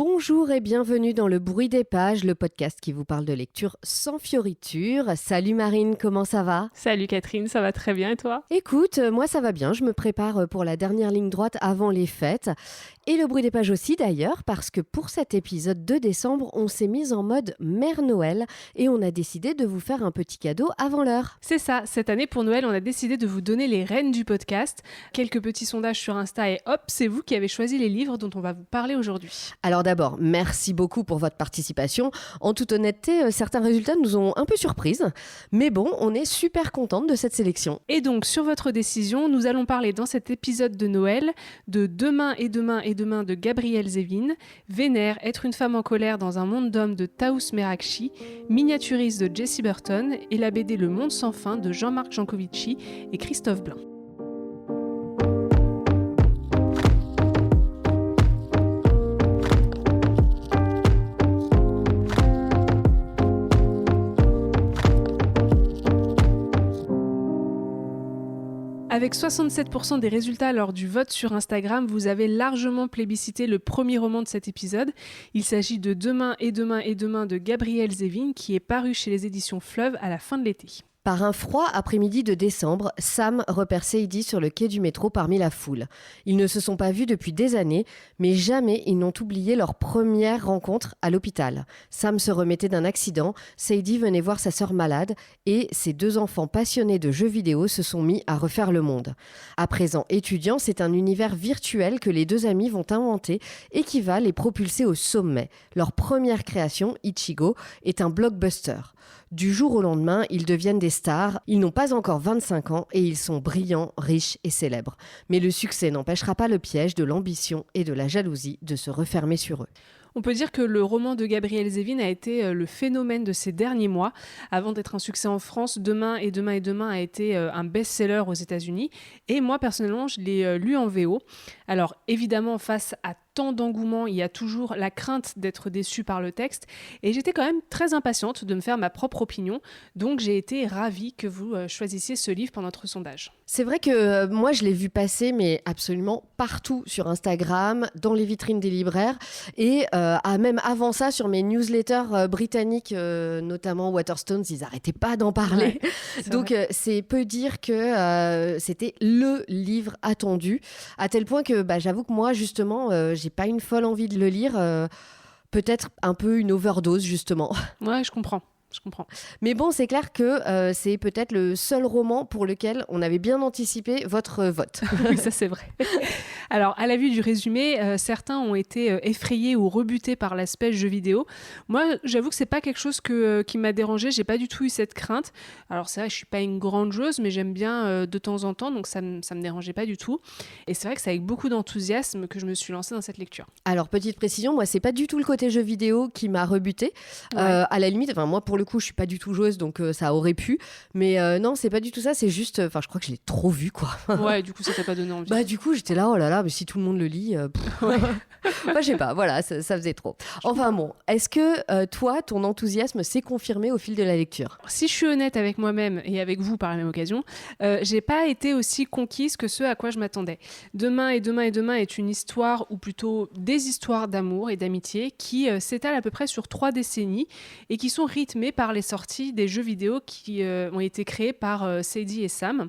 Bonjour et bienvenue dans Le Bruit des pages, le podcast qui vous parle de lecture sans fioriture. Salut Marine, comment ça va ? Salut Catherine, ça va très bien et toi ? Écoute, moi ça va bien, je me prépare pour la dernière ligne droite avant les fêtes. Et Le Bruit des pages aussi d'ailleurs, parce que pour cet épisode de décembre, on s'est mis en mode Mère Noël et on a décidé de vous faire un petit cadeau avant l'heure. C'est ça, cette année pour Noël, on a décidé de vous donner les rênes du podcast. Quelques petits sondages sur Insta et hop, c'est vous qui avez choisi les livres dont on va vous parler aujourd'hui. Alors d'abord, merci beaucoup pour votre participation. En toute honnêteté, certains résultats nous ont un peu surprises. Mais bon, on est super contente de cette sélection. Et donc, sur votre décision, nous allons parler dans cet épisode de Noël de Demain et demain et demain de Gabrielle Zevin, Vénère, être une femme en colère dans un monde d'hommes de Taous Merakchi, Miniaturiste de Jessie Burton et la BD Le Monde sans fin de Jean-Marc Jancovici et Christophe Blain. Avec 67% des résultats lors du vote sur Instagram, vous avez largement plébiscité le premier roman de cet épisode. Il s'agit de Demain et demain et demain de Gabrielle Zevin qui est paru chez les éditions Fleuve à la fin de l'été. Par un froid après-midi de décembre, Sam repère Sadie sur le quai du métro parmi la foule. Ils ne se sont pas vus depuis des années, mais jamais ils n'ont oublié leur première rencontre à l'hôpital. Sam se remettait d'un accident, Sadie venait voir sa sœur malade et ses deux enfants passionnés de jeux vidéo se sont mis à refaire le monde. À présent étudiants, c'est un univers virtuel que les deux amis vont inventer et qui va les propulser au sommet. Leur première création, Ichigo, est un blockbuster. Du jour au lendemain, ils deviennent des stars. Ils n'ont pas encore 25 ans et ils sont brillants, riches et célèbres. Mais le succès n'empêchera pas le piège de l'ambition et de la jalousie de se refermer sur eux. On peut dire que le roman de Gabrielle Zevin a été le phénomène de ces derniers mois. Avant d'être un succès en France, Demain et demain et demain a été un best-seller aux États-Unis. Et moi, personnellement, je l'ai lu en VO. Alors, évidemment, face à tant d'engouement, il y a toujours la crainte d'être déçu par le texte. Et j'étais quand même très impatiente de me faire ma propre opinion. Donc, j'ai été ravie que vous choisissiez ce livre pour notre sondage. C'est vrai que moi, je l'ai vu passer, mais absolument partout sur Instagram, dans les vitrines des libraires et même avant ça, sur mes newsletters britanniques, notamment Waterstones, ils n'arrêtaient pas d'en parler. Ouais, donc, c'est peu dire que c'était le livre attendu, à tel point que j'avoue que moi, justement, j'ai pas une folle envie de le lire. Peut-être un peu une overdose, justement. Ouais, je comprends. Mais bon, c'est clair que c'est peut-être le seul roman pour lequel on avait bien anticipé votre vote. Oui, ça c'est vrai. Alors, à la vue du résumé, certains ont été effrayés ou rebutés par l'aspect jeu vidéo. Moi, j'avoue que c'est pas quelque chose qui m'a dérangée. J'ai pas du tout eu cette crainte. Alors, c'est vrai que je suis pas une grande joueuse, mais j'aime bien de temps en temps, donc ça me dérangeait pas du tout. Et c'est vrai que c'est avec beaucoup d'enthousiasme que je me suis lancée dans cette lecture. Alors, petite précision, moi, c'est pas du tout le côté jeu vidéo qui m'a rebutée. Ouais. À la limite, moi, pour le coup, je suis pas du tout joueuse, donc ça aurait pu. Mais non, c'est pas du tout ça. C'est juste, je crois que je l'ai trop vu, quoi. Ouais, du coup, ça t'a pas donné envie. Du coup, j'étais là, oh là là, mais si tout le monde le lit, Ouais. je sais pas, voilà, ça faisait trop. Enfin bon, est-ce que toi, ton enthousiasme s'est confirmé au fil de la lecture ? Si je suis honnête avec moi-même et avec vous par la même occasion, j'ai pas été aussi conquise que ce à quoi je m'attendais. Demain et demain et demain est une histoire, ou plutôt des histoires d'amour et d'amitié qui s'étalent à peu près sur 3 décennies et qui sont rythmées par les sorties des jeux vidéo qui ont été créés par Sadie et Sam.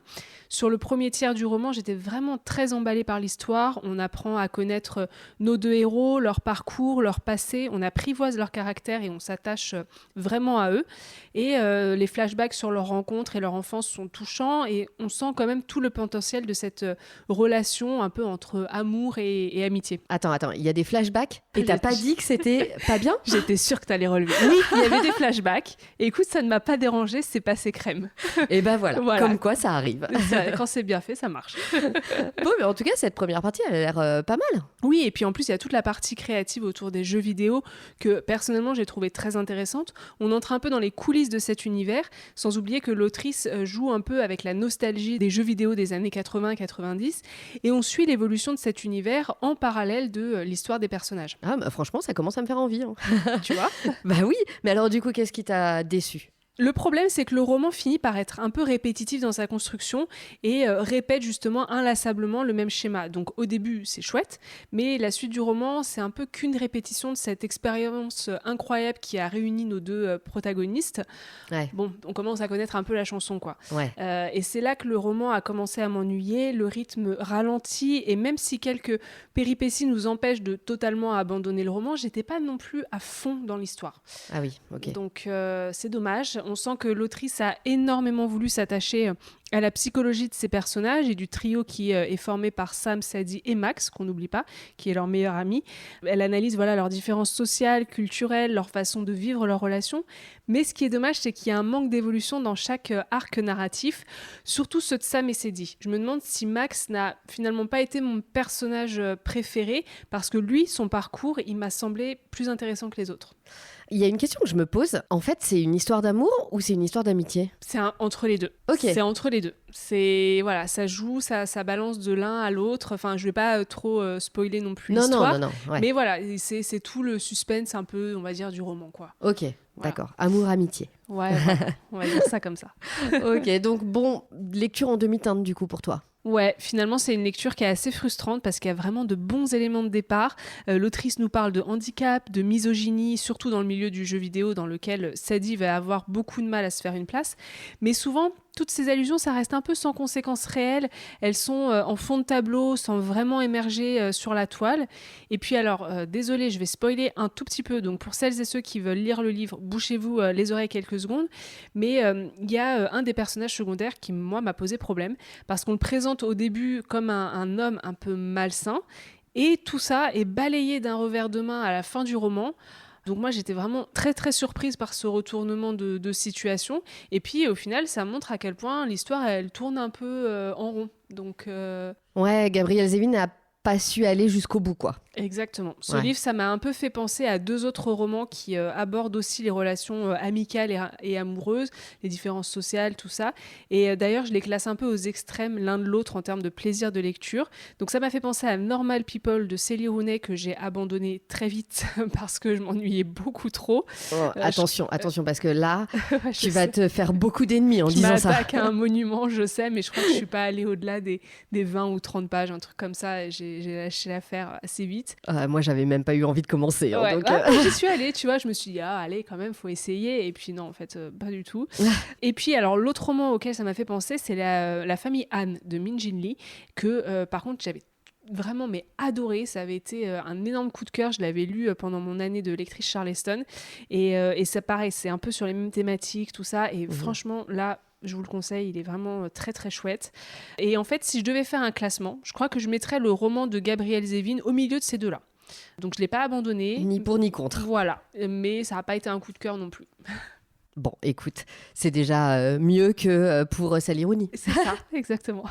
Sur le premier tiers du roman, j'étais vraiment très emballée par l'histoire. On apprend à connaître nos deux héros, leur parcours, leur passé. On apprivoise leur caractère et on s'attache vraiment à eux. Et les flashbacks sur leur rencontre et leur enfance sont touchants et on sent quand même tout le potentiel de cette relation un peu entre amour et amitié. Attends, il y a des flashbacks et t'as pas dit que c'était pas bien ? J'étais sûre que t'allais relever. Oui, il y avait des flashbacks. Et écoute, ça ne m'a pas dérangé, c'est passé crème. Et voilà, comme quoi ça arrive. Quand c'est bien fait, ça marche. Bon, mais en tout cas, cette première partie, elle a l'air pas mal. Oui, et puis en plus, il y a toute la partie créative autour des jeux vidéo que personnellement, j'ai trouvé très intéressante. On entre un peu dans les coulisses de cet univers, sans oublier que l'autrice joue un peu avec la nostalgie des jeux vidéo des années 80-90, et on suit l'évolution de cet univers en parallèle de l'histoire des personnages. Ah, franchement, ça commence à me faire envie. Hein. Tu vois ? Oui, mais alors du coup, qu'est-ce qui t'a déçu ? Le problème, c'est que le roman finit par être un peu répétitif dans sa construction et répète justement inlassablement le même schéma. Donc au début, c'est chouette, mais la suite du roman, c'est un peu qu'une répétition de cette expérience incroyable qui a réuni nos deux protagonistes. Ouais. Bon, on commence à connaître un peu la chanson, quoi. Ouais. Et c'est là que le roman a commencé à m'ennuyer, le rythme ralentit, et même si quelques péripéties nous empêchent de totalement abandonner le roman, j'étais pas non plus à fond dans l'histoire. Ah oui, ok. Donc c'est dommage. On sent que l'autrice a énormément voulu s'attacher à la psychologie de ses personnages et du trio qui est formé par Sam, Sadie et Max, qu'on n'oublie pas, qui est leur meilleur ami. Elle analyse leurs différences sociales, culturelles, leur façon de vivre leurs relations. Mais ce qui est dommage, c'est qu'il y a un manque d'évolution dans chaque arc narratif, surtout ceux de Sam et Sadie. Je me demande si Max n'a finalement pas été mon personnage préféré, parce que lui, son parcours, il m'a semblé plus intéressant que les autres. Il y a une question que je me pose. En fait, c'est une histoire d'amour ou c'est une histoire d'amitié ? C'est entre les deux. Ok. C'est entre les deux. C'est ça joue, ça balance de l'un à l'autre. Enfin, je vais pas trop spoiler non plus l'histoire. Non. Ouais. Mais voilà, c'est tout le suspense un peu, on va dire, du roman, quoi. Ok, d'accord. Amour-amitié. Ouais, voilà. On va dire ça comme ça. Ok, donc bon, lecture en demi-teinte du coup pour toi. Ouais, finalement, c'est une lecture qui est assez frustrante parce qu'il y a vraiment de bons éléments de départ. L'autrice nous parle de handicap, de misogynie, surtout dans le milieu du jeu vidéo dans lequel Sadie va avoir beaucoup de mal à se faire une place. Mais souvent, toutes ces allusions, ça reste un peu sans conséquences réelles. Elles sont en fond de tableau, sans vraiment émerger sur la toile. Et puis alors, désolée, je vais spoiler un tout petit peu. Donc pour celles et ceux qui veulent lire le livre, bouchez-vous les oreilles quelques secondes. Mais il y a un des personnages secondaires qui, moi, m'a posé problème parce qu'on le présente au début comme un homme un peu malsain. Et tout ça est balayé d'un revers de main à la fin du roman. Donc moi, j'étais vraiment très très surprise par ce retournement de situation. Et puis au final, ça montre à quel point l'histoire, elle tourne un peu en rond. Donc Ouais, Gabrielle Zevin n'a pas su aller jusqu'au bout, quoi. Exactement. Ce livre, ça m'a un peu fait penser à deux autres romans qui abordent aussi les relations amicales et amoureuses, les différences sociales, tout ça. Et d'ailleurs, je les classe un peu aux extrêmes l'un de l'autre en termes de plaisir de lecture. Donc ça m'a fait penser à Normal People de Célie Rooney que j'ai abandonné très vite parce que je m'ennuyais beaucoup trop. Attention, parce que là, tu vas te faire beaucoup d'ennemis en disant ça. Je m'attaque à un monument, je sais, mais je crois que je ne suis pas allée au-delà des 20 ou 30 pages, un truc comme ça. J'ai lâché l'affaire assez vite. Moi, j'avais même pas eu envie de commencer. Ouais. Donc, j'y suis allée, tu vois, je me suis dit, allez, quand même, faut essayer. Et puis non, en fait, pas du tout. Et puis, alors, l'autre roman auquel ça m'a fait penser, c'est la famille Anne de Min Jin Lee, que par contre, j'avais vraiment adoré. Ça avait été un énorme coup de cœur. Je l'avais lu pendant mon année de lectrice Charleston. Et ça, pareil, c'est un peu sur les mêmes thématiques, tout ça. Et franchement, là, je vous le conseille, il est vraiment très très chouette. Et en fait, si je devais faire un classement, je crois que je mettrais le roman de Gabrielle Zevin au milieu de ces deux-là. Donc je ne l'ai pas abandonné. Ni pour ni contre. Voilà, mais ça n'a pas été un coup de cœur non plus. Bon, écoute, c'est déjà mieux que pour Sally Rooney. C'est ça, exactement.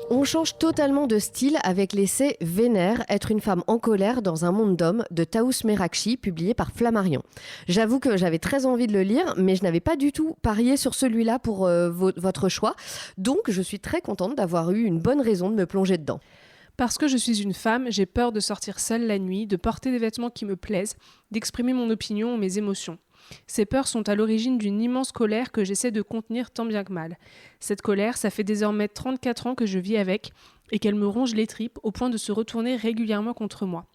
On change totalement de style avec l'essai Vénère, être une femme en colère dans un monde d'hommes de Taous Merakchi, publié par Flammarion. J'avoue que j'avais très envie de le lire, mais je n'avais pas du tout parié sur celui-là pour votre choix. Donc je suis très contente d'avoir eu une bonne raison de me plonger dedans. Parce que je suis une femme, j'ai peur de sortir seule la nuit, de porter des vêtements qui me plaisent, d'exprimer mon opinion ou mes émotions. Ces peurs sont à l'origine d'une immense colère que j'essaie de contenir tant bien que mal. Cette colère, ça fait désormais 34 ans que je vis avec et qu'elle me ronge les tripes au point de se retourner régulièrement contre moi.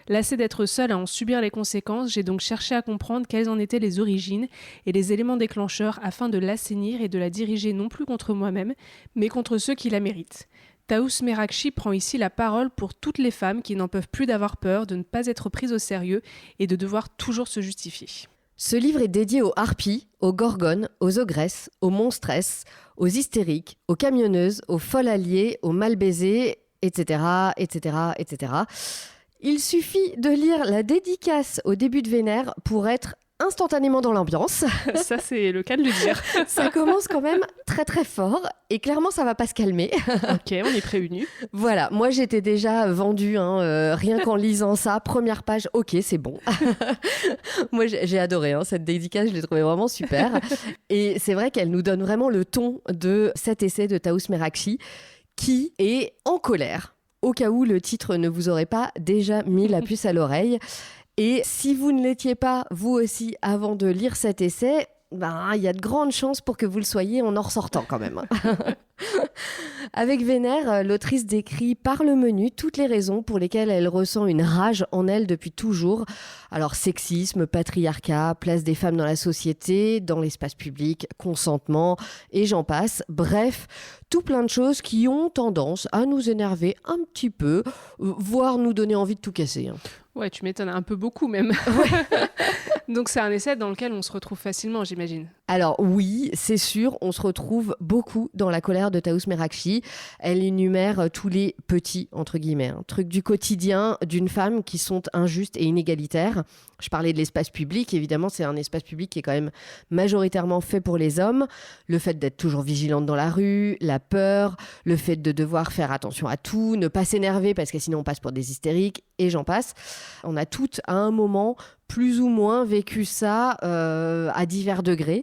Lassée d'être seule à en subir les conséquences, j'ai donc cherché à comprendre quelles en étaient les origines et les éléments déclencheurs afin de l'assainir et de la diriger non plus contre moi-même, mais contre ceux qui la méritent. Taous Merakchi prend ici la parole pour toutes les femmes qui n'en peuvent plus d'avoir peur, de ne pas être prises au sérieux et de devoir toujours se justifier. Ce livre est dédié aux harpies, aux gorgones, aux ogresses, aux monstresses, aux hystériques, aux camionneuses, aux folles alliées, aux mal baisées, etc., etc., etc. Il suffit de lire la dédicace au début de Vénère pour être instantanément dans l'ambiance. Ça, c'est le cas de le dire. Ça commence quand même très très fort et clairement ça va pas se calmer. Ok, on est prévenus. Voilà, moi j'étais déjà vendue, rien qu'en lisant ça, première page, ok c'est bon. Moi j'ai adoré cette dédicace, je l'ai trouvée vraiment super. Et c'est vrai qu'elle nous donne vraiment le ton de cet essai de Taous Merakchi qui est en colère, au cas où le titre ne vous aurait pas déjà mis la puce à l'oreille. Et si vous ne l'étiez pas, vous aussi, avant de lire cet essai, il y a de grandes chances pour que vous le soyez en ressortant quand même. Avec Vénère, l'autrice décrit par le menu toutes les raisons pour lesquelles elle ressent une rage en elle depuis toujours. Alors sexisme, patriarcat, place des femmes dans la société, dans l'espace public, consentement, et j'en passe. Bref, tout plein de choses qui ont tendance à nous énerver un petit peu, voire nous donner envie de tout casser. Ouais, tu m'étonnes, un peu beaucoup même. Ouais. Donc c'est un essai dans lequel on se retrouve facilement, j'imagine. Alors oui, c'est sûr, on se retrouve beaucoup dans la colère de Taous Merakchi. Elle énumère tous les petits, entre guillemets, trucs du quotidien d'une femme qui sont injustes et inégalitaires. Je parlais de l'espace public, évidemment, c'est un espace public qui est quand même majoritairement fait pour les hommes. Le fait d'être toujours vigilante dans la rue, la peur, le fait de devoir faire attention à tout, ne pas s'énerver parce que sinon on passe pour des hystériques, et j'en passe. On a toutes, à un moment, plus ou moins vécu ça à divers degrés.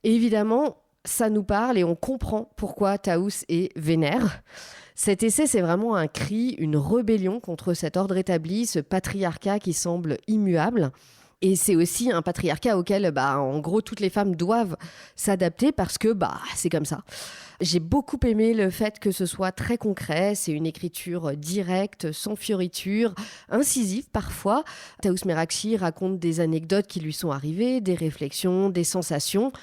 Et évidemment, ça nous parle et on comprend pourquoi Taous est vénère. Cet essai, c'est vraiment un cri, une rébellion contre cet ordre établi, ce patriarcat qui semble immuable. Et c'est aussi un patriarcat auquel, en gros, toutes les femmes doivent s'adapter parce que c'est comme ça. J'ai beaucoup aimé le fait que ce soit très concret, c'est une écriture directe, sans fioriture, incisive parfois. Taous Merakchi raconte des anecdotes qui lui sont arrivées, des réflexions, des sensations.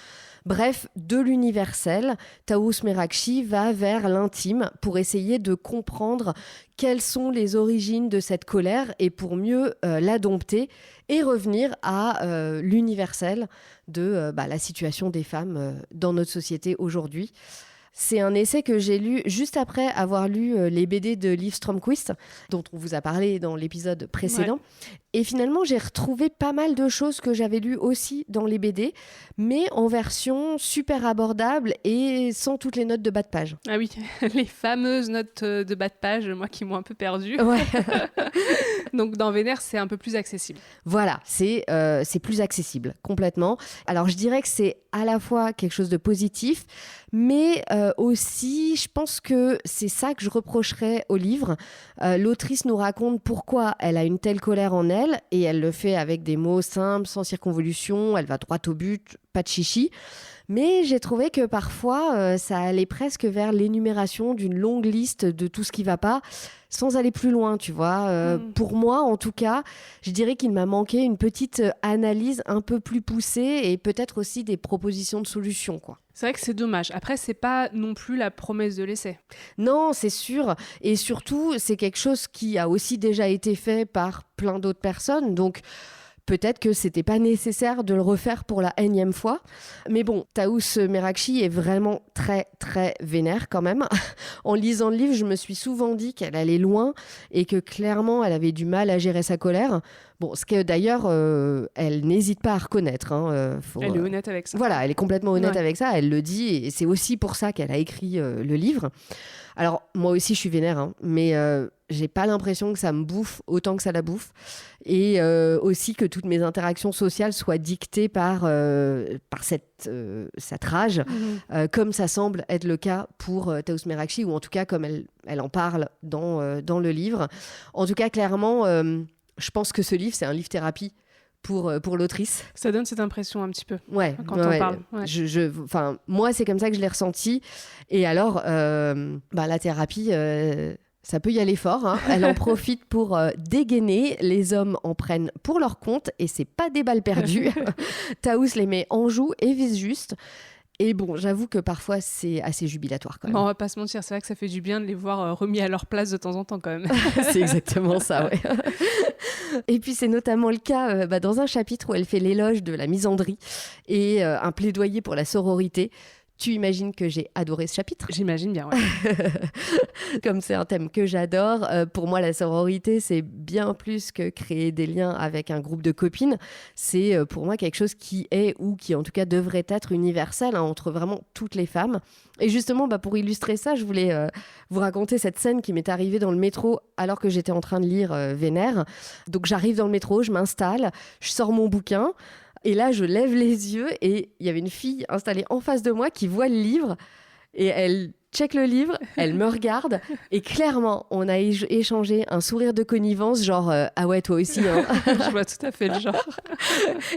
Bref, de l'universel, Taous Merakchi va vers l'intime pour essayer de comprendre quelles sont les origines de cette colère et pour mieux la dompter et revenir à l'universel de la situation des femmes dans notre société aujourd'hui. C'est un essai que j'ai lu juste après avoir lu les BD de Liv Strömquist, dont on vous a parlé dans l'épisode précédent. Ouais. Et finalement, j'ai retrouvé pas mal de choses que j'avais lues aussi dans les BD, mais en version super abordable et sans toutes les notes de bas de page. Ah oui, les fameuses notes de bas de page, moi qui m'ont un peu perdue. Ouais. Donc dans Vénère, c'est un peu plus accessible. Voilà, c'est plus accessible, complètement. Alors je dirais que c'est à la fois quelque chose de positif, mais aussi, je pense que c'est ça que je reprocherais au livre. L'autrice nous raconte pourquoi elle a une telle colère en elle, et elle le fait avec des mots simples, sans circonvolution, elle va droit au but, pas de chichi. Mais j'ai trouvé que parfois, ça allait presque vers l'énumération d'une longue liste de tout ce qui ne va pas, sans aller plus loin, tu vois. Pour moi, en tout cas, je dirais qu'il m'a manqué une petite analyse un peu plus poussée et peut-être aussi des propositions de solutions, quoi. C'est vrai que c'est dommage. Après, c'est pas non plus la promesse de l'essai. Non, c'est sûr. Et surtout, c'est quelque chose qui a aussi déjà été fait par plein d'autres personnes. Donc, peut-être que c'était pas nécessaire de le refaire pour la énième fois. Mais bon, Taous Merakchi est vraiment très, très vénère quand même. En lisant le livre, je me suis souvent dit qu'elle allait loin et que clairement, elle avait du mal à gérer sa colère. Bon, ce que d'ailleurs, elle n'hésite pas à reconnaître. Elle est honnête avec ça. Voilà, elle est complètement honnête avec ça. Elle le dit et c'est aussi pour ça qu'elle a écrit le livre. Alors, moi aussi, je suis vénère, mais j'ai pas l'impression que ça me bouffe autant que ça la bouffe. Et aussi que toutes mes interactions sociales soient dictées par cette rage, comme ça semble être le cas pour Taous Merakchi, ou en tout cas comme elle en parle dans le livre. En tout cas, clairement, je pense que ce livre, c'est un livre thérapie pour l'autrice. Ça donne cette impression un petit peu quand on parle. Ouais. Moi, c'est comme ça que je l'ai ressenti. Et alors, la thérapie, ça peut y aller fort. Elle en profite pour dégainer. Les hommes en prennent pour leur compte et c'est pas des balles perdues. Taous les met en joue et vise juste. Et bon, j'avoue que parfois, c'est assez jubilatoire quand même. Bon, on va pas se mentir, c'est vrai que ça fait du bien de les voir remis à leur place de temps en temps quand même. C'est exactement ça, ouais. Et puis, c'est notamment le cas dans un chapitre où elle fait l'éloge de la misandrie et un plaidoyer pour la sororité. Tu imagines que j'ai adoré ce chapitre ? J'imagine bien, ouais. Comme c'est un thème que j'adore, pour moi, la sororité, c'est bien plus que créer des liens avec un groupe de copines. C'est pour moi quelque chose qui est, ou qui en tout cas devrait être universel entre vraiment toutes les femmes. Et justement, pour illustrer ça, je voulais vous raconter cette scène qui m'est arrivée dans le métro alors que j'étais en train de lire Vénère. Donc j'arrive dans le métro, je m'installe, je sors mon bouquin. Et là, je lève les yeux et il y avait une fille installée en face de moi qui voit le livre et elle check le livre, elle me regarde et clairement, on a échangé un sourire de connivence, genre ah ouais, toi aussi. Hein. Je vois tout à fait le genre.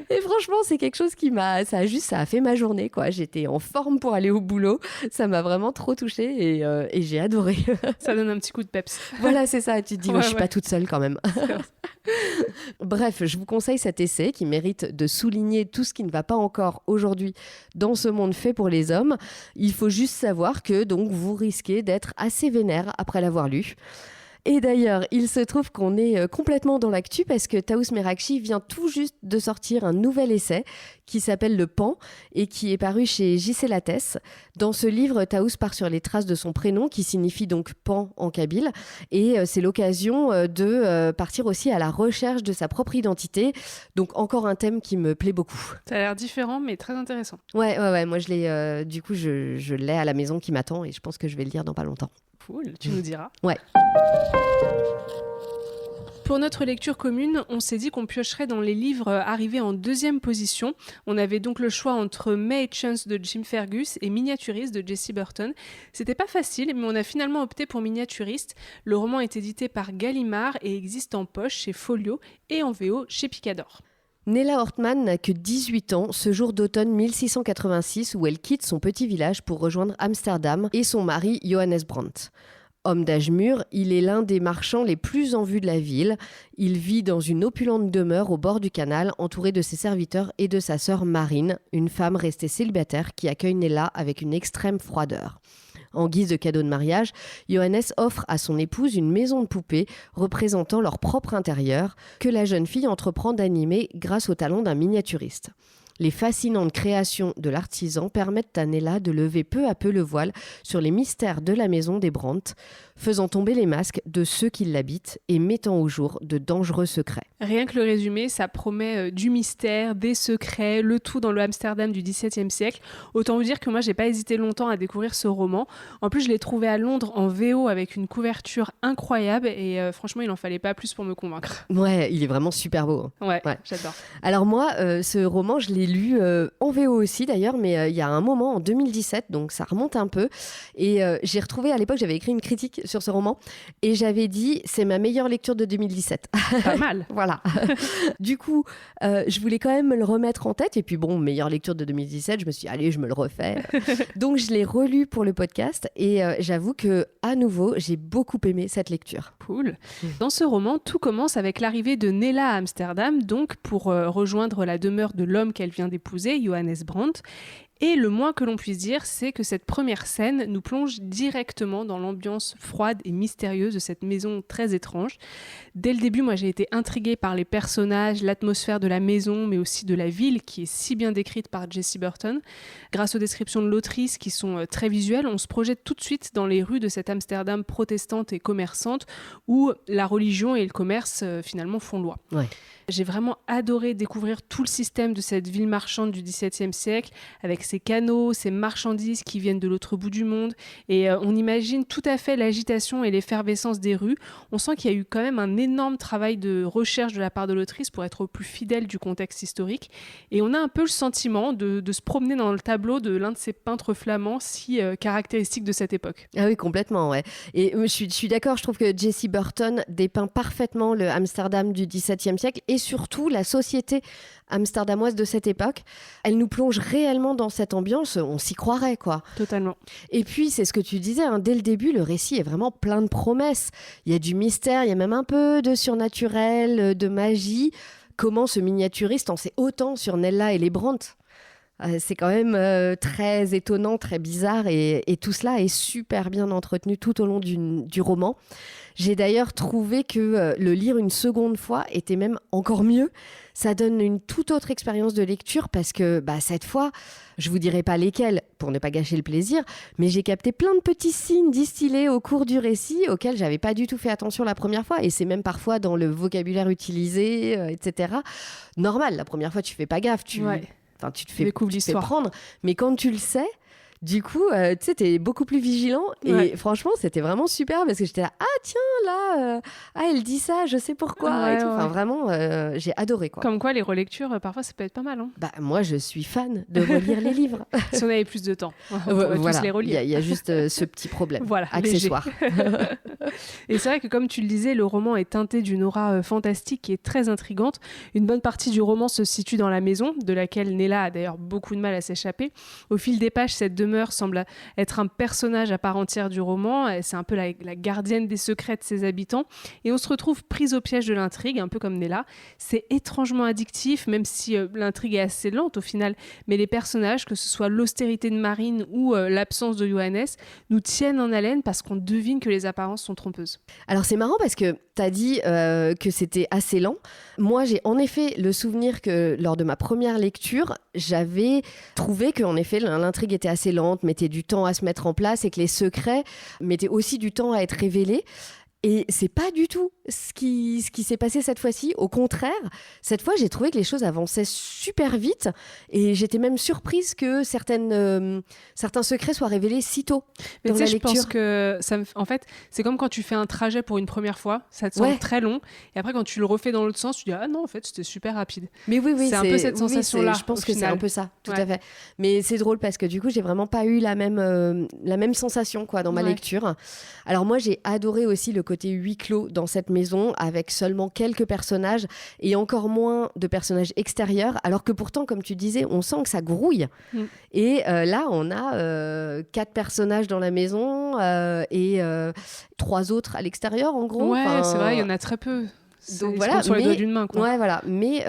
Et franchement, c'est quelque chose qui ça a fait ma journée, quoi. J'étais en forme pour aller au boulot. Ça m'a vraiment trop touchée et j'ai adoré. Ça donne un petit coup de peps. Voilà, c'est ça. Tu te dis, je suis pas toute seule quand même. Bref, je vous conseille cet essai qui mérite de souligner tout ce qui ne va pas encore aujourd'hui dans ce monde fait pour les hommes. Il faut juste savoir que donc vous risquez d'être assez vénère après l'avoir lu. Et d'ailleurs, il se trouve qu'on est complètement dans l'actu parce que Taous Merakchi vient tout juste de sortir un nouvel essai qui s'appelle Le Pan et qui est paru chez J.C. Lattès. Dans ce livre, Taous part sur les traces de son prénom qui signifie donc Pan en kabyle et c'est l'occasion de partir aussi à la recherche de sa propre identité. Donc encore un thème qui me plaît beaucoup. Ça a l'air différent mais très intéressant. Ouais, moi je l'ai du coup je l'ai à la maison qui m'attend et je pense que je vais le lire dans pas longtemps. Cool, tu nous diras. Ouais. Pour notre lecture commune, on s'est dit qu'on piocherait dans les livres arrivés en 2e position. On avait donc le choix entre May Chance de Jim Fergus et Miniaturiste de Jessie Burton. C'était pas facile, mais on a finalement opté pour Miniaturiste. Le roman est édité par Gallimard et existe en poche chez Folio et en VO chez Picador. Nella Hortman n'a que 18 ans ce jour d'automne 1686 où elle quitte son petit village pour rejoindre Amsterdam et son mari Johannes Brandt. Homme d'âge mûr, il est l'un des marchands les plus en vue de la ville. Il vit dans une opulente demeure au bord du canal, entouré de ses serviteurs et de sa sœur Marine, une femme restée célibataire qui accueille Nella avec une extrême froideur. En guise de cadeau de mariage, Johannes offre à son épouse une maison de poupées représentant leur propre intérieur que la jeune fille entreprend d'animer grâce au talent d'un miniaturiste. Les fascinantes créations de l'artisan permettent à Nella de lever peu à peu le voile sur les mystères de la maison des Brandt, faisant tomber les masques de ceux qui l'habitent et mettant au jour de dangereux secrets. Rien que le résumé, ça promet du mystère, des secrets, le tout dans le Amsterdam du XVIIe siècle. Autant vous dire que moi, j'ai pas hésité longtemps à découvrir ce roman. En plus, je l'ai trouvé à Londres en VO avec une couverture incroyable et franchement, il en fallait pas plus pour me convaincre. Ouais, il est vraiment super beau. Ouais. J'adore. Alors moi, ce roman, je l'ai lu en VO aussi d'ailleurs, mais il y a un moment, en 2017, donc ça remonte un peu. Et j'ai retrouvé, à l'époque, j'avais écrit une critique sur ce roman et j'avais dit, c'est ma meilleure lecture de 2017. Pas mal. Voilà. Du coup, je voulais quand même me le remettre en tête. Et puis bon, meilleure lecture de 2017, je me suis dit, allez, je me le refais. Donc je l'ai relu pour le podcast et j'avoue que à nouveau, j'ai beaucoup aimé cette lecture. Cool. Dans ce roman, tout commence avec l'arrivée de Nella à Amsterdam, donc pour rejoindre la demeure de l'homme qu'elle vient d'épouser, Johannes Brandt. Et le moins que l'on puisse dire, c'est que cette première scène nous plonge directement dans l'ambiance froide et mystérieuse de cette maison très étrange. Dès le début, moi j'ai été intriguée par les personnages, l'atmosphère de la maison, mais aussi de la ville qui est si bien décrite par Jessie Burton. Grâce aux descriptions de l'autrice qui sont très visuelles, on se projette tout de suite dans les rues de cette Amsterdam protestante et commerçante où la religion et le commerce finalement font loi. Ouais. J'ai vraiment adoré découvrir tout le système de cette ville marchande du XVIIe siècle, avec ses canaux, ses marchandises qui viennent de l'autre bout du monde. Et on imagine tout à fait l'agitation et l'effervescence des rues. On sent qu'il y a eu quand même un énorme travail de recherche de la part de l'autrice pour être au plus fidèle du contexte historique. Et on a un peu le sentiment de se promener dans le tableau de l'un de ces peintres flamands si caractéristiques de cette époque. Ah oui, complètement, ouais. Et je suis d'accord, je trouve que Jessie Burton dépeint parfaitement le Amsterdam du XVIIe siècle et surtout la société amsterdamoise de cette époque. Elle nous plonge réellement dans cette ambiance, on s'y croirait, quoi. Totalement. Et puis, c'est ce que tu disais, dès le début, le récit est vraiment plein de promesses. Il y a du mystère, il y a même un peu de surnaturel, de magie. Comment ce miniaturiste en sait autant sur Nella et les Brandt ? C'est quand même très étonnant, très bizarre et tout cela est super bien entretenu tout au long du roman. J'ai d'ailleurs trouvé que le lire une seconde fois était même encore mieux. Ça donne une toute autre expérience de lecture parce que cette fois, je vous dirai pas lesquels pour ne pas gâcher le plaisir, mais j'ai capté plein de petits signes distillés au cours du récit auxquels j'avais pas du tout fait attention la première fois et c'est même parfois dans le vocabulaire utilisé, etc. Normal, la première fois tu fais pas gaffe, tu te fais prendre, mais quand tu le sais, Du coup, tu sais, t'es beaucoup plus vigilant. Et franchement, c'était vraiment super parce que j'étais là, ah tiens, là, elle dit ça, je sais pourquoi. Et tout. Enfin, vraiment, j'ai adoré, quoi. Comme quoi, les relectures, parfois, ça peut être pas mal. Hein. Bah, moi, je suis fan de relire les livres. Si on avait plus de temps, on pourrait tous les relire. Il y a juste ce petit problème accessoire. Et c'est vrai que, comme tu le disais, le roman est teinté d'une aura fantastique et très intrigante. Une bonne partie du roman se situe dans la maison, de laquelle Nella a d'ailleurs beaucoup de mal à s'échapper. Au fil des pages, cette demeure semble être un personnage à part entière du roman. C'est un peu la gardienne des secrets de ses habitants. Et on se retrouve prise au piège de l'intrigue, un peu comme Nella. C'est étrangement addictif, même si l'intrigue est assez lente au final. Mais les personnages, que ce soit l'austérité de Marine ou l'absence de Johannes, nous tiennent en haleine parce qu'on devine que les apparences sont trompeuses. Alors c'est marrant parce que tu as dit que c'était assez lent. Moi, j'ai en effet le souvenir que lors de ma première lecture, j'avais trouvé qu'en effet l'intrigue était assez lente, mettait du temps à se mettre en place et que les secrets mettaient aussi du temps à être révélés. Et c'est pas du tout ce qui s'est passé cette fois-ci. Au contraire, cette fois, j'ai trouvé que les choses avançaient super vite et j'étais même surprise que certains secrets soient révélés si tôt dans la lecture. Je pense que en fait, c'est comme quand tu fais un trajet pour une première fois, ça te semble très long et après quand tu le refais dans l'autre sens, tu dis ah non, en fait, c'était super rapide. Mais oui, c'est un peu cette sensation-là. Je pense que c'est un peu ça, tout à fait. Mais c'est drôle parce que du coup, j'ai vraiment pas eu la même sensation quoi dans ma lecture. Alors moi, j'ai adoré aussi le côté huis clos dans cette maison avec seulement quelques personnages et encore moins de personnages extérieurs, alors que pourtant, comme tu disais, on sent que ça grouille. Et là, on a 4 personnages dans la maison et 3 autres à l'extérieur, en gros. Ouais, c'est vrai, il y en a très peu. Donc voilà, sur les doigts d'une main, quoi. Ouais, voilà. Mais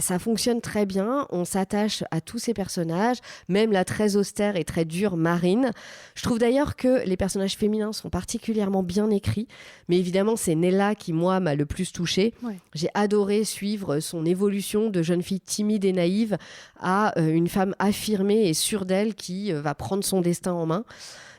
ça fonctionne très bien. On s'attache à tous ces personnages, même la très austère et très dure Marine. Je trouve d'ailleurs que les personnages féminins sont particulièrement bien écrits. Mais évidemment, c'est Nella qui, moi, m'a le plus touchée. Ouais. J'ai adoré suivre son évolution de jeune fille timide et naïve à une femme affirmée et sûre d'elle qui va prendre son destin en main.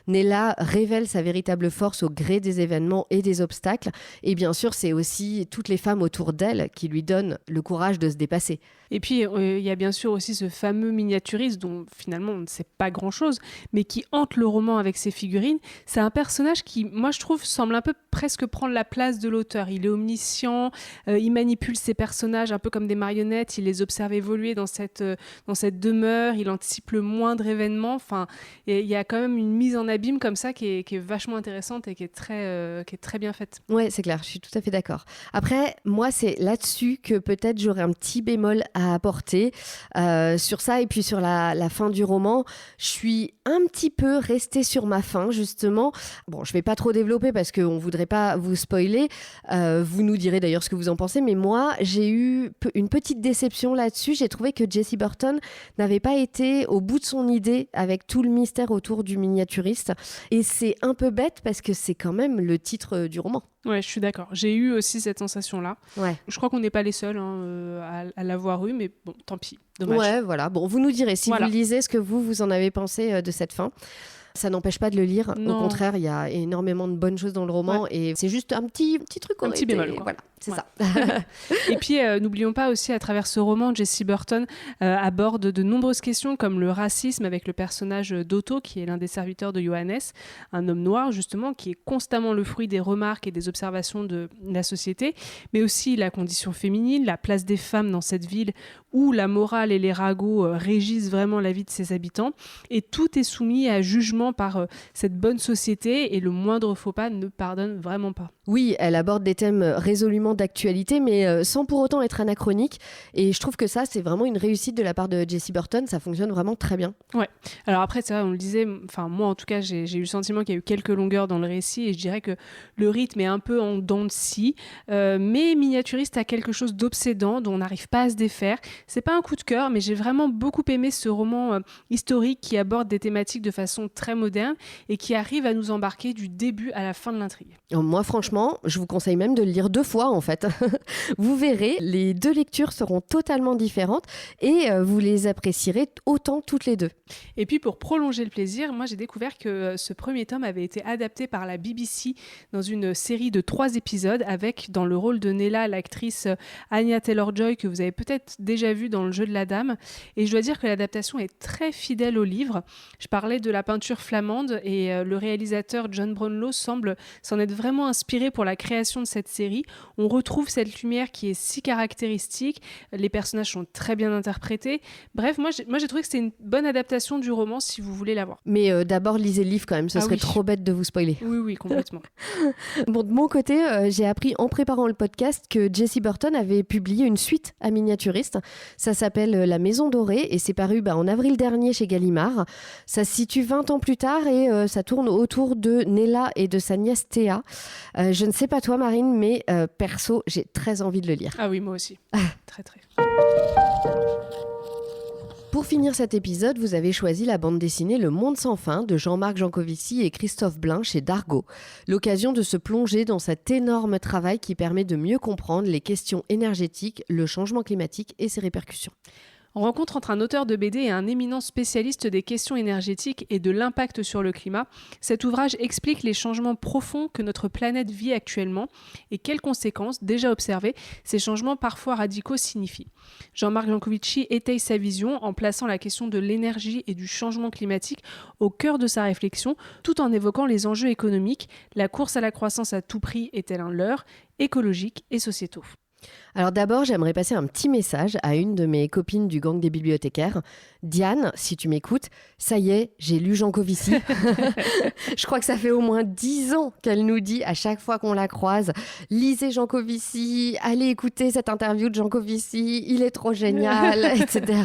Nella révèle sa véritable force au gré des événements et des obstacles. Et bien sûr, c'est aussi toutes les femmes autour d'elle qui lui donnent le courage de se dépasser. Et puis, il y a bien sûr aussi ce fameux miniaturiste dont finalement on ne sait pas grand-chose, mais qui hante le roman avec ses figurines. C'est un personnage qui, moi je trouve, semble un peu presque prendre la place de l'auteur. Il est omniscient, il manipule ses personnages un peu comme des marionnettes, il les observe évoluer dans cette demeure, il anticipe le moindre événement. Enfin, il y a quand même une mise en abîme comme ça qui est vachement intéressante et qui est très bien faite. Ouais, c'est clair, je suis tout à fait d'accord. Après, moi, c'est là-dessus que peut-être j'aurais un petit bémol à apporter sur ça et puis sur la fin du roman. Je suis un petit peu restée sur ma fin, justement. Bon, je vais pas trop développer parce qu'on voudrait pas vous spoiler. Vous nous direz d'ailleurs ce que vous en pensez, mais moi, j'ai eu une petite déception là-dessus. J'ai trouvé que Jessie Burton n'avait pas été au bout de son idée avec tout le mystère autour du miniaturiste. Et c'est un peu bête parce que c'est quand même le titre du roman. Ouais, je suis d'accord. J'ai eu aussi cette sensation-là. Ouais. Je crois qu'on n'est pas les seuls à l'avoir eu, mais bon, tant pis. Dommage. Ouais, voilà. Bon, vous nous direz si vous lisez ce que vous en avez pensé de cette fin. Ça n'empêche pas de le lire. Non. Au contraire, il y a énormément de bonnes choses dans le roman et c'est juste un petit truc. Un petit bémol, quoi. Voilà, c'est ça. Et puis, n'oublions pas aussi, à travers ce roman, Jessie Burton aborde de nombreuses questions comme le racisme avec le personnage d'Otto, qui est l'un des serviteurs de Johannes, un homme noir, justement, qui est constamment le fruit des remarques et des observations de la société, mais aussi la condition féminine, la place des femmes dans cette ville où la morale et les ragots régissent vraiment la vie de ses habitants. Et tout est soumis à jugement par cette bonne société et le moindre faux pas ne pardonne vraiment pas. Oui, elle aborde des thèmes résolument d'actualité, mais sans pour autant être anachronique. Et je trouve que ça, c'est vraiment une réussite de la part de Jessie Burton. Ça fonctionne vraiment très bien. Ouais. Alors après, c'est vrai, on le disait, enfin moi en tout cas, j'ai eu le sentiment qu'il y a eu quelques longueurs dans le récit et je dirais que le rythme est un peu en dents de scie. Mais Miniaturiste a quelque chose d'obsédant dont on n'arrive pas à se défaire. C'est pas un coup de cœur, mais j'ai vraiment beaucoup aimé ce roman historique qui aborde des thématiques de façon très moderne et qui arrive à nous embarquer du début à la fin de l'intrigue. Moi, franchement, je vous conseille même de le lire 2 fois en fait. Vous verrez, les 2 lectures seront totalement différentes et vous les apprécierez autant toutes les 2. Et puis pour prolonger le plaisir, moi j'ai découvert que ce premier tome avait été adapté par la BBC dans une série de 3 épisodes avec dans le rôle de Nella l'actrice Anya Taylor-Joy que vous avez peut-être déjà vue dans Le Jeu de la Dame. Et je dois dire que l'adaptation est très fidèle au livre. Je parlais de la peinture flamande et le réalisateur John Brownlow semble s'en être vraiment inspiré pour la création de cette série. On retrouve cette lumière qui est si caractéristique, les personnages sont très bien interprétés. Bref, moi j'ai trouvé que c'était une bonne adaptation du roman si vous voulez la voir. Mais d'abord, lisez le livre quand même, ce serait trop bête de vous spoiler. Oui, complètement. Bon, de mon côté, j'ai appris en préparant le podcast que Jessie Burton avait publié une suite à Miniaturiste. Ça s'appelle La Maison Dorée et c'est paru en avril dernier chez Gallimard. Ça se situe 20 ans plus tard et ça tourne autour de Nella et de sa nièce Théa. Je ne sais pas toi Marine, mais perso, j'ai très envie de le lire. Ah oui, moi aussi. Très. Pour finir cet épisode, vous avez choisi la bande dessinée Le Monde sans fin de Jean-Marc Jancovici et Christophe Blain chez Dargaud. L'occasion de se plonger dans cet énorme travail qui permet de mieux comprendre les questions énergétiques, le changement climatique et ses répercussions. Rencontre entre un auteur de BD et un éminent spécialiste des questions énergétiques et de l'impact sur le climat, cet ouvrage explique les changements profonds que notre planète vit actuellement et quelles conséquences, déjà observées, ces changements parfois radicaux signifient. Jean-Marc Jancovici étaye sa vision en plaçant la question de l'énergie et du changement climatique au cœur de sa réflexion, tout en évoquant les enjeux économiques. La course à la croissance à tout prix est-elle un leurre, écologique et sociétaux? Alors d'abord, j'aimerais passer un petit message à une de mes copines du gang des bibliothécaires. Diane, si tu m'écoutes, ça y est, j'ai lu Jancovici. Je crois que ça fait au moins 10 ans qu'elle nous dit à chaque fois qu'on la croise, lisez Jancovici, allez écouter cette interview de Jancovici, il est trop génial, etc.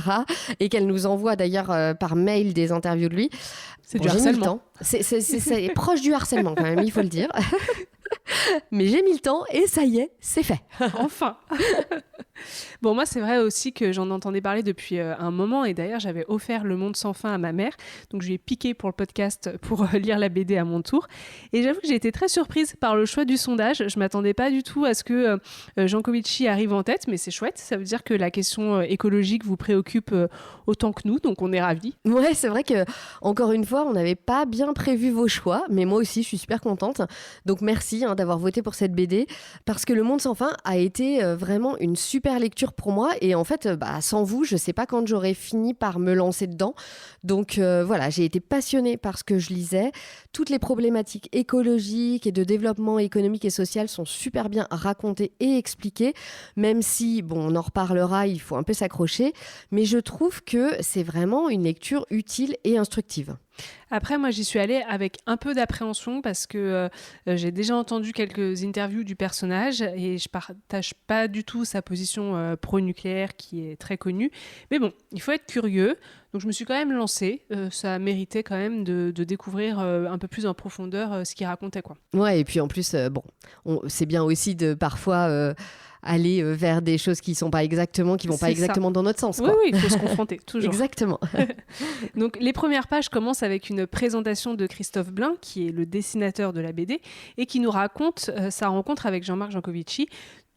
Et qu'elle nous envoie d'ailleurs par mail des interviews de lui. C'est du harcèlement. C'est proche du harcèlement quand même, il faut le dire. Mais j'ai mis le temps et ça y est, c'est fait. Enfin. Bon, moi, c'est vrai aussi que j'en entendais parler depuis un moment et d'ailleurs, j'avais offert Le Monde sans fin à ma mère. Donc, je lui ai piqué pour le podcast pour lire la BD à mon tour. Et j'avoue que j'ai été très surprise par le choix du sondage. Je ne m'attendais pas du tout à ce que Jancovici arrive en tête, mais c'est chouette. Ça veut dire que la question écologique vous préoccupe autant que nous, donc on est ravis. Ouais, c'est vrai que encore une fois, on n'avait pas bien prévu vos choix, mais moi aussi, je suis super contente. Donc, merci d'avoir voté pour cette BD parce que Le Monde sans fin a été vraiment une super lecture pour moi et en fait sans vous je sais pas quand j'aurais fini par me lancer dedans, donc voilà, j'ai été passionnée par ce que je lisais. Toutes les problématiques écologiques et de développement économique et social sont super bien racontées et expliquées, même si on en reparlera, il faut un peu s'accrocher, mais je trouve que c'est vraiment une lecture utile et instructive. Après, moi, j'y suis allée avec un peu d'appréhension parce que j'ai déjà entendu quelques interviews du personnage et je partage pas du tout sa position pro-nucléaire qui est très connue. Mais bon, il faut être curieux. Donc, je me suis quand même lancée. Ça méritait quand même de découvrir un peu plus en profondeur ce qu'il racontait, quoi. Ouais, et puis en plus, c'est bien aussi de parfois... aller vers des choses qui vont pas exactement dans notre sens, quoi. Oui, il faut se confronter, toujours. Exactement. Donc, les premières pages commencent avec une présentation de Christophe Blain, qui est le dessinateur de la BD, et qui nous raconte sa rencontre avec Jean-Marc Jancovici.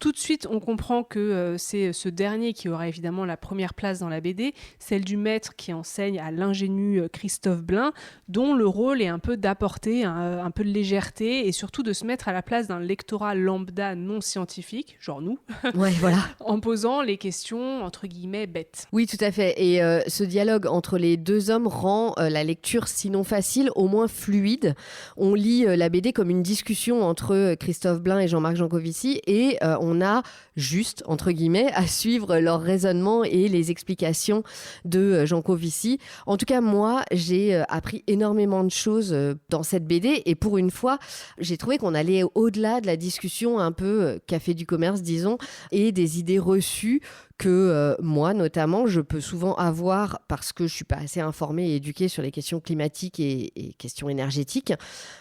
Tout de suite, on comprend que c'est ce dernier qui aura évidemment la première place dans la BD, celle du maître qui enseigne à l'ingénu Christophe Blain, dont le rôle est un peu d'apporter un peu de légèreté et surtout de se mettre à la place d'un lectorat lambda non scientifique, genre nous, ouais, voilà. en posant les questions entre guillemets bêtes. Oui, tout à fait. Et ce dialogue entre les deux hommes rend la lecture, sinon facile, au moins fluide. On lit la BD comme une discussion entre Christophe Blain et Jean-Marc Jancovici et on a juste, entre guillemets, à suivre leur raisonnement et les explications de Jancovici. En tout cas, moi, j'ai appris énormément de choses dans cette BD et pour une fois, j'ai trouvé qu'on allait au-delà de la discussion un peu café du commerce, disons, et des idées reçues que moi, notamment, je peux souvent avoir, parce que je ne suis pas assez informée et éduquée sur les questions climatiques et questions énergétiques.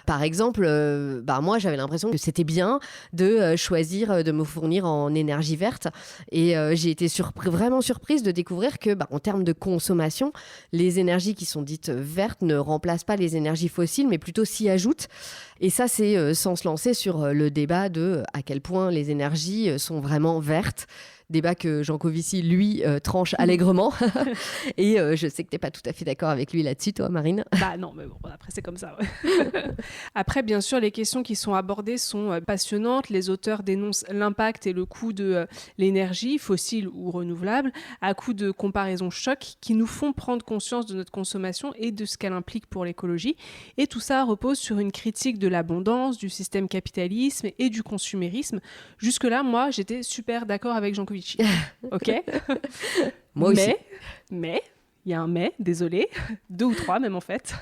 Par exemple, moi, j'avais l'impression que c'était bien de choisir de me fournir en énergie verte. Et j'ai été vraiment surprise de découvrir que, en termes de consommation, les énergies qui sont dites vertes ne remplacent pas les énergies fossiles, mais plutôt s'y ajoutent. Et ça, c'est sans se lancer sur le débat de à quel point les énergies sont vraiment vertes. Débat que Jean Covici, lui, tranche allègrement. Et je sais que tu n'es pas tout à fait d'accord avec lui là-dessus, toi, Marine. Bah non, mais bon, après, c'est comme ça. Ouais. Après, bien sûr, les questions qui sont abordées sont passionnantes. Les auteurs dénoncent l'impact et le coût de l'énergie, fossile ou renouvelable, à coup de comparaisons chocs qui nous font prendre conscience de notre consommation et de ce qu'elle implique pour l'écologie. Et tout ça repose sur une critique de l'abondance, du système capitalisme et du consumérisme. Jusque-là, moi, j'étais super d'accord avec Jean Covici. Ok. Moi aussi. Mais, il y a un mais, désolé, 2 ou 3 même en fait.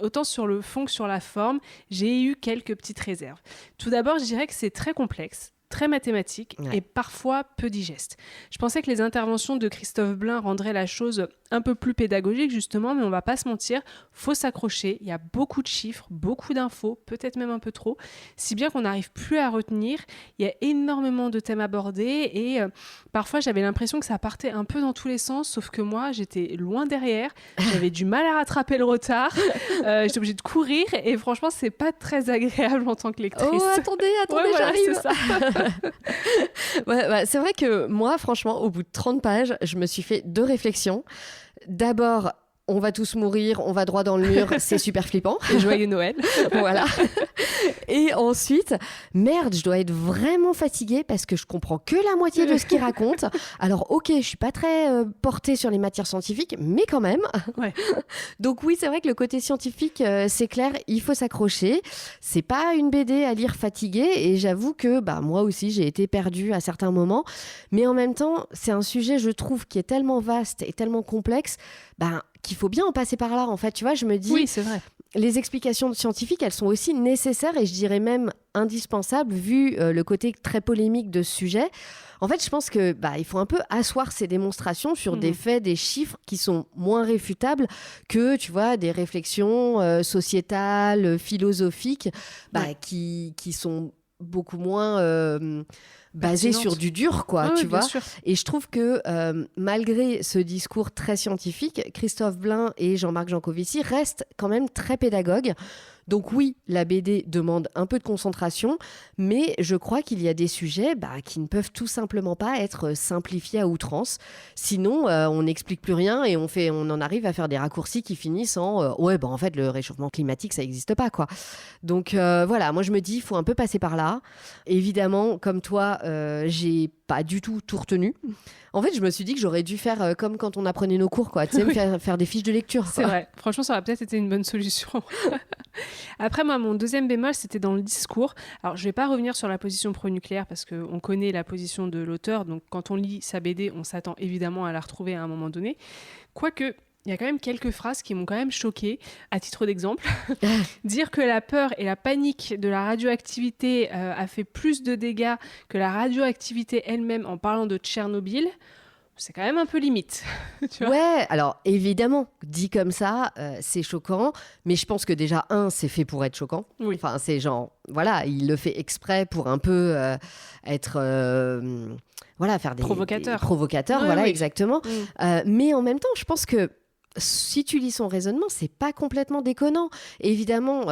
Autant sur le fond que sur la forme, j'ai eu quelques petites réserves. Tout d'abord, je dirais que c'est très complexe, très mathématique et parfois peu digeste. Je pensais que les interventions de Christophe Blain rendraient la chose un peu plus pédagogique justement, mais on va pas se mentir, faut s'accrocher, il y a beaucoup de chiffres, beaucoup d'infos, peut-être même un peu trop, si bien qu'on n'arrive plus à retenir, il y a énormément de thèmes abordés et parfois j'avais l'impression que ça partait un peu dans tous les sens, sauf que moi j'étais loin derrière, j'avais du mal à rattraper le retard, j'étais obligée de courir et franchement c'est pas très agréable en tant que lectrice. Oh attendez, ouais, voilà, j'arrive. C'est ça. C'est vrai que moi, franchement, au bout de 30 pages, je me suis fait 2 réflexions. D'abord, on va tous mourir, on va droit dans le mur, c'est super flippant. Et joyeux Noël. Voilà. Et ensuite, merde, je dois être vraiment fatiguée parce que je comprends que la moitié de ce qu'il raconte. Alors, ok, je suis pas très portée sur les matières scientifiques, mais quand même. Ouais. Donc oui, c'est vrai que le côté scientifique, c'est clair, il faut s'accrocher. C'est pas une BD à lire fatiguée et j'avoue que moi aussi, j'ai été perdue à certains moments. Mais en même temps, c'est un sujet, je trouve, qui est tellement vaste et tellement complexe, qu'il faut bien en passer par là, en fait. Tu vois, je me dis... Oui, c'est vrai. Les explications scientifiques, elles sont aussi nécessaires et je dirais même indispensables vu le côté très polémique de ce sujet. En fait, je pense que il faut un peu asseoir ces démonstrations sur des faits, des chiffres qui sont moins réfutables que, tu vois, des réflexions sociétales, philosophiques, qui sont beaucoup moins basées sur du dur, quoi, tu vois. Sûr. Et je trouve que malgré ce discours très scientifique, Christophe Blain et Jean-Marc Jancovici restent quand même très pédagogues. Donc oui, la BD demande un peu de concentration, mais je crois qu'il y a des sujets qui ne peuvent tout simplement pas être simplifiés à outrance. Sinon, on n'explique plus rien et on en arrive à faire des raccourcis qui finissent en en fait, le réchauffement climatique, ça n'existe pas, quoi. Donc voilà, moi je me dis, il faut un peu passer par là. Évidemment, comme toi, j'ai pas du tout retenu. En fait, je me suis dit que j'aurais dû faire comme quand on apprenait nos cours, quoi. Tu sais, faire des fiches de lecture. C'est vrai. Franchement, ça aurait peut-être été une bonne solution. Après, moi, mon deuxième bémol, c'était dans le discours. Alors, je vais pas revenir sur la position pro-nucléaire parce qu'on connaît la position de l'auteur. Donc, quand on lit sa BD, on s'attend évidemment à la retrouver à un moment donné. Quoique, il y a quand même quelques phrases qui m'ont quand même choquée. À titre d'exemple, dire que la peur et la panique de la radioactivité a fait plus de dégâts que la radioactivité elle-même en parlant de Tchernobyl, c'est quand même un peu limite. Tu vois ? Ouais, alors évidemment, dit comme ça, c'est choquant, mais je pense que déjà, c'est fait pour être choquant. Oui. Enfin, c'est genre, voilà, il le fait exprès pour un peu être... faire des... Provocateur. Provocateur, Ouais, voilà, oui. Exactement. Mais en même temps, je pense que si tu lis son raisonnement, c'est pas complètement déconnant. Évidemment,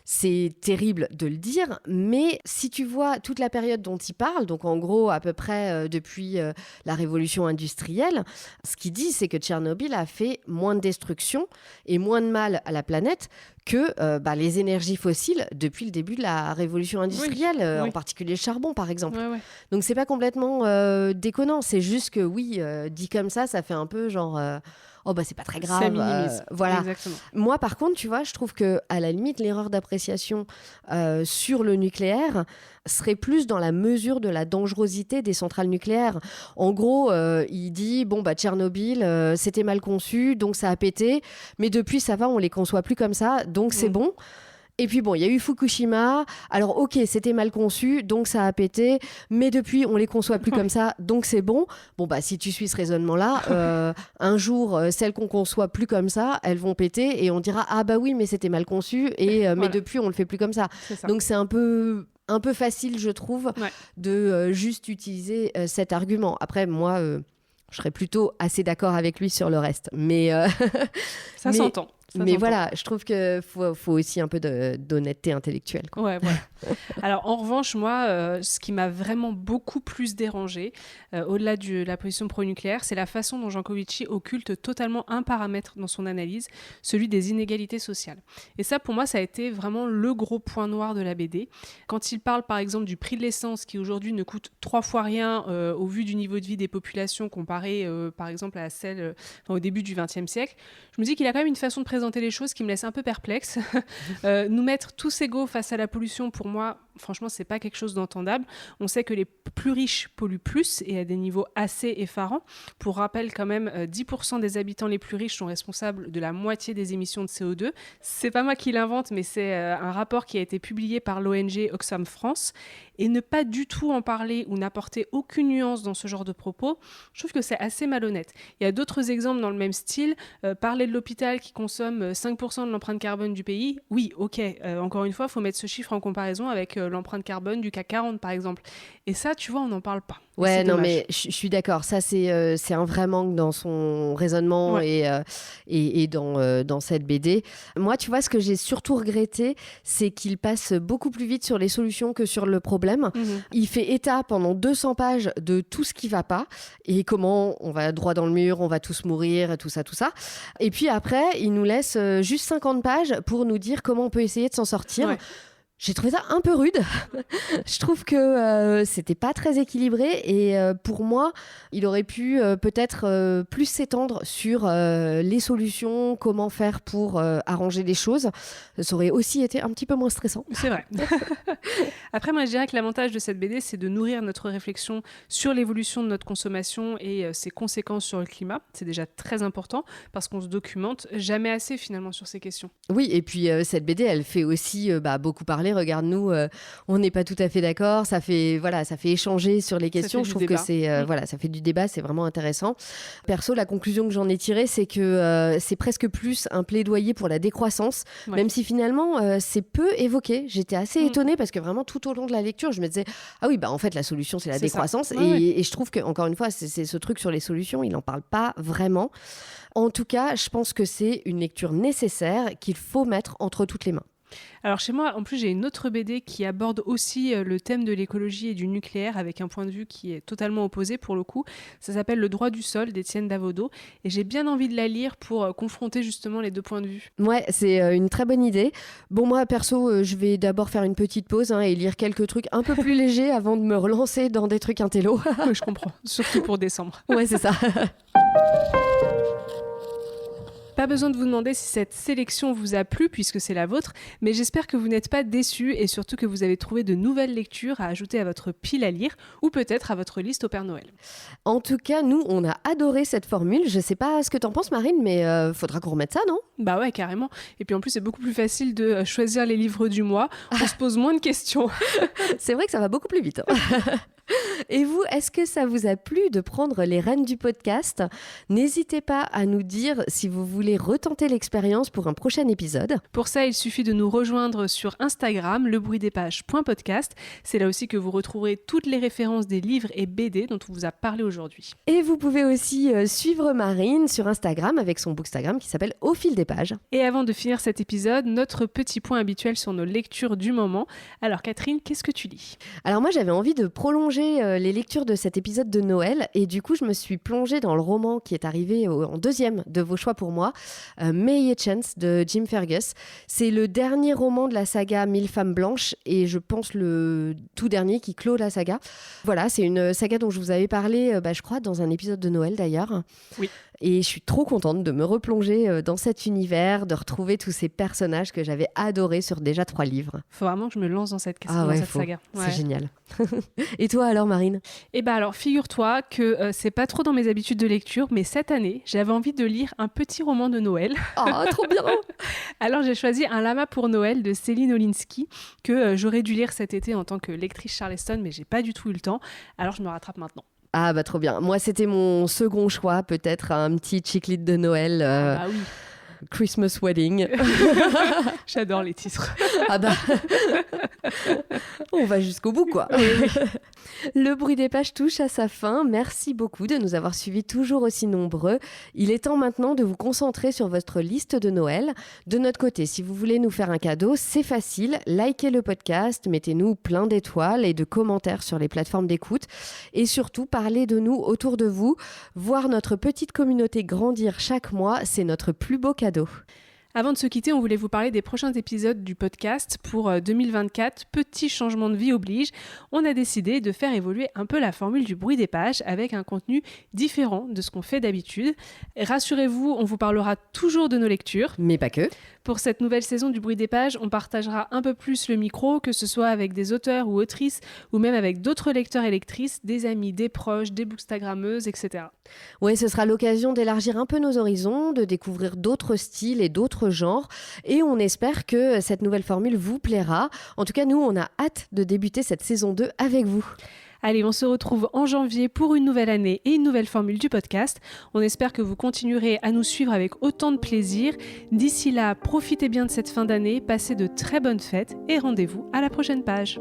c'est terrible de le dire, mais si tu vois toute la période dont il parle, donc en gros à peu près depuis la révolution industrielle, ce qu'il dit, c'est que Tchernobyl a fait moins de destruction et moins de mal à la planète que les énergies fossiles depuis le début de la révolution industrielle, en particulier le charbon par exemple. Ouais. Donc c'est pas complètement déconnant, c'est juste que oui, dit comme ça fait un peu genre... c'est pas très grave. Ça minimise. Voilà. Exactement. Moi, par contre, tu vois, je trouve que à la limite, l'erreur d'appréciation sur le nucléaire serait plus dans la mesure de la dangerosité des centrales nucléaires. En gros, il dit Tchernobyl, c'était mal conçu, donc ça a pété, mais depuis ça va, on les conçoit plus comme ça, donc c'est bon. Et puis bon, il y a eu Fukushima. Alors ok, c'était mal conçu, donc ça a pété. Mais depuis, on les conçoit plus comme ça, donc c'est bon. Bon bah si tu suis ce raisonnement-là, un jour, celles qu'on conçoit plus comme ça, elles vont péter et on dira ah bah oui, mais c'était mal conçu et Voilà. mais depuis on le fait plus comme ça. C'est ça. Donc c'est un peu facile, je trouve, de juste utiliser cet argument. Après, moi, je serais plutôt assez d'accord avec lui sur le reste. Mais ça s'entend. Mais voilà, je trouve qu'il faut aussi un peu d'honnêteté intellectuelle, quoi. Ouais. Alors, en revanche, moi, ce qui m'a vraiment beaucoup plus dérangé, au-delà de la position pro-nucléaire, c'est la façon dont Jancovici occulte totalement un paramètre dans son analyse, celui des inégalités sociales. Et ça, pour moi, ça a été vraiment le gros point noir de la BD. Quand il parle, par exemple, du prix de l'essence, qui aujourd'hui ne coûte 3 fois rien au vu du niveau de vie des populations comparé, par exemple, à celle au début du XXe siècle, je me dis qu'il a quand même une façon de présenter les choses qui me laisse un peu perplexe. Nous mettre tous égaux face à la pollution, pour moi, franchement, c'est pas quelque chose d'entendable. On sait que les plus riches polluent plus et à des niveaux assez effarants. Pour rappel, quand même, 10% des habitants les plus riches sont responsables de la moitié des émissions de CO2. C'est pas moi qui l'invente, mais c'est un rapport qui a été publié par l'ONG Oxfam France. Et ne pas du tout en parler ou n'apporter aucune nuance dans ce genre de propos, je trouve que c'est assez malhonnête. Il y a d'autres exemples dans le même style. Parler de l'hôpital qui consomme 5% de l'empreinte carbone du pays, oui, ok. Encore une fois, il faut mettre ce chiffre en comparaison avec l'empreinte carbone du CAC 40, par exemple. Et ça, tu vois, on n'en parle pas. Ouais, non, mais je suis d'accord. Ça, c'est un vrai manque dans son raisonnement et dans cette BD. Moi, tu vois, ce que j'ai surtout regretté, c'est qu'il passe beaucoup plus vite sur les solutions que sur le problème. Il fait état pendant 200 pages de tout ce qui va pas et comment on va droit dans le mur, on va tous mourir, tout ça. Et puis après, il nous laisse juste 50 pages pour nous dire comment on peut essayer de s'en sortir. Ouais. J'ai trouvé ça un peu rude. Je trouve que c'était pas très équilibré et pour moi, il aurait pu peut-être plus s'étendre sur les solutions, comment faire pour arranger les choses. Ça aurait aussi été un petit peu moins stressant. C'est vrai. Après, moi, je dirais que l'avantage de cette BD, c'est de nourrir notre réflexion sur l'évolution de notre consommation et ses conséquences sur le climat. C'est déjà très important parce qu'on se documente jamais assez finalement sur ces questions. Oui, et puis cette BD, elle fait aussi beaucoup parler. Regarde-nous, on n'est pas tout à fait d'accord. Ça fait échanger sur les questions. Je trouve que ça fait du débat, c'est vraiment intéressant. Perso, la conclusion que j'en ai tirée, c'est que c'est presque plus un plaidoyer pour la décroissance, même si finalement c'est peu évoqué. J'étais assez étonnée parce que vraiment tout au long de la lecture, je me disais ah oui, en fait la solution c'est la décroissance. Et je trouve que encore une fois, c'est ce truc sur les solutions, il n'en parle pas vraiment. En tout cas, je pense que c'est une lecture nécessaire qu'il faut mettre entre toutes les mains. Alors chez moi, en plus, j'ai une autre BD qui aborde aussi le thème de l'écologie et du nucléaire avec un point de vue qui est totalement opposé pour le coup. Ça s'appelle Le droit du sol d'Étienne Davodo et j'ai bien envie de la lire pour confronter justement les deux points de vue. Ouais, c'est une très bonne idée. Bon, moi, perso, je vais d'abord faire une petite pause et lire quelques trucs un peu plus légers avant de me relancer dans des trucs intello. Oui, je comprends, surtout pour décembre. Ouais, c'est ça. Pas besoin de vous demander si cette sélection vous a plu puisque c'est la vôtre, mais j'espère que vous n'êtes pas déçus et surtout que vous avez trouvé de nouvelles lectures à ajouter à votre pile à lire ou peut-être à votre liste au Père Noël. En tout cas, nous, on a adoré cette formule. Je sais pas ce que t'en penses, Marine, mais faudra qu'on remette ça, non ? Bah ouais, carrément. Et puis en plus, c'est beaucoup plus facile de choisir les livres du mois. On se pose moins de questions. C'est vrai que ça va beaucoup plus vite. Et vous, est-ce que ça vous a plu de prendre les rênes du podcast ? N'hésitez pas à nous dire si vous voulez retenter l'expérience pour un prochain épisode. Pour ça, il suffit de nous rejoindre sur Instagram, lebruitdespages.podcast. C'est là aussi que vous retrouverez toutes les références des livres et BD dont on vous a parlé aujourd'hui. Et vous pouvez aussi suivre Marine sur Instagram avec son bookstagram qui s'appelle Au fil des pages. Et avant de finir cet épisode, notre petit point habituel sur nos lectures du moment. Alors Catherine, qu'est-ce que tu lis ? Alors moi, j'avais envie de prolonger les lectures de cet épisode de Noël et du coup je me suis plongée dans le roman qui est arrivé en deuxième de vos choix pour moi, May et Chance de Jim Fergus. C'est le dernier roman de la saga 1000 femmes blanches et je pense le tout dernier qui clôt la saga. Voilà, c'est une saga dont je vous avais parlé je crois dans un épisode de Noël d'ailleurs. Oui. Et je suis trop contente de me replonger dans cet univers, de retrouver tous ces personnages que j'avais adorés sur déjà 3 livres. Faut vraiment que je me lance dans cette saga. Ouais. C'est génial. Et toi alors, Marine? Eh ben alors, figure-toi que c'est pas trop dans mes habitudes de lecture, mais cette année, j'avais envie de lire un petit roman de Noël. Oh, trop bien! Alors, j'ai choisi Un lama pour Noël de Céline Olinsky, que j'aurais dû lire cet été en tant que lectrice Charleston, mais j'ai pas du tout eu le temps. Alors, je me rattrape maintenant. Ah bah trop bien. Moi, c'était mon second choix, peut-être un petit chick lit de Noël. Ah bah oui. Christmas Wedding. J'adore les titres. Ah bah, on va jusqu'au bout, quoi. Le bruit des pages touche à sa fin. Merci beaucoup de nous avoir suivis toujours aussi nombreux. Il est temps maintenant de vous concentrer sur votre liste de Noël. De notre côté, si vous voulez nous faire un cadeau, c'est facile. Likez le podcast, mettez-nous plein d'étoiles et de commentaires sur les plateformes d'écoute. Et surtout, parlez de nous autour de vous. Voir notre petite communauté grandir chaque mois, c'est notre plus beau cadeau. Avant de se quitter, on voulait vous parler des prochains épisodes du podcast pour 2024. Petit changement de vie oblige. On a décidé de faire évoluer un peu la formule du bruit des pages avec un contenu différent de ce qu'on fait d'habitude. Rassurez-vous, on vous parlera toujours de nos lectures. Mais pas que. Pour cette nouvelle saison du bruit des pages, on partagera un peu plus le micro, que ce soit avec des auteurs ou autrices, ou même avec d'autres lecteurs et lectrices, des amis, des proches, des bookstagrammeuses, etc. Oui, ce sera l'occasion d'élargir un peu nos horizons, de découvrir d'autres styles et d'autres genres. Et on espère que cette nouvelle formule vous plaira. En tout cas, nous, on a hâte de débuter cette saison 2 avec vous. Allez, on se retrouve en janvier pour une nouvelle année et une nouvelle formule du podcast. On espère que vous continuerez à nous suivre avec autant de plaisir. D'ici là, profitez bien de cette fin d'année, passez de très bonnes fêtes et rendez-vous à la prochaine page.